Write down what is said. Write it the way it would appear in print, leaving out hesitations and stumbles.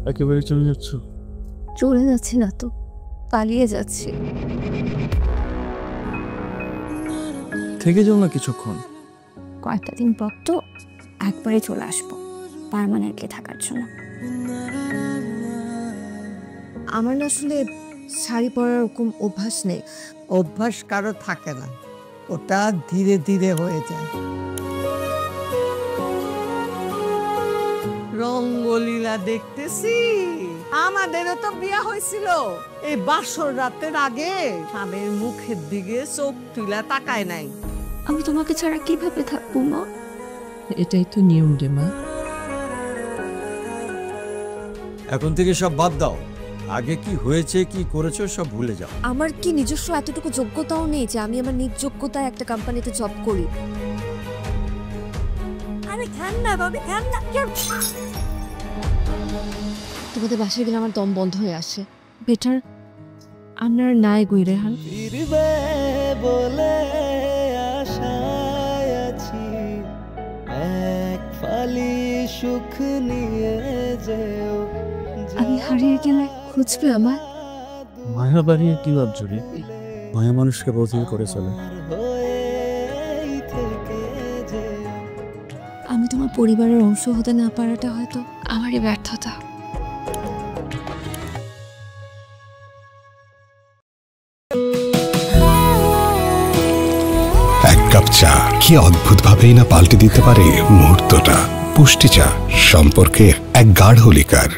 একেবারে চলে যাচ্ছ? চলে যাচ্ছি না তো, পালিয়ে যাচ্ছি। থেকে যাও না কিছুক্ষণ। কয়েকটা দিন পর তো একবারে চলে আসবো পার্মানেন্টলি থাকার জন্য। আমার না আসলে শাড়ি পরার ওরকম অভ্যাস নেই। অভ্যাস কারো থাকে না, ওটা ধীরে ধীরে হয়ে যায়। রঙ্গলীলা দেখতেছি। আমাদেরও তো বিয়া হয়েছিল, এই বাসর রাতের আগে স্বামীর মুখের দিকে চোখ তুলা তাকায় নাই। আমি তোমাকে ছাড়া কিভাবে থাকবো মা? এটাই তো নিয়ম রে মা। এখন থেকে সব বাদ দাও, আগে কি হয়েছে কি করেছো সব ভুলে যাও। আমার কি নিজস্ব এতটুকু যোগ্যতাও নেই যে আমি আমার নিজ যোগ্যতায় একটা কোম্পানিতে জব করি? আরে ঠান্ডা বাবা, ঠান্ডা। তোমাদের বাসায় গেলে আমার দম বন্ধ হয়ে আসে। বেটার আপনার নাই গই রেহান। ফিরবে বলে আশায় আছি, এক ফালি সুখ নিয়ে যেও। আমি হারিয়ে গেলে খুঁজবে আমার? মায়া বাড়িয়ে কি লাভ জুড়ে? মায়া মানুষকে বদল করে চলে। আমি তোমার পরিবারের অংশ হতে না পারাটা হয়তো আমারই ব্যর্থতা। এক কাপ চা কি অদ্ভুতভাবেই না পাল্টে দিতে পারে মুহূর্তটা। পুষ্টি চা, সম্পর্কের এক গাঢ় লিকার।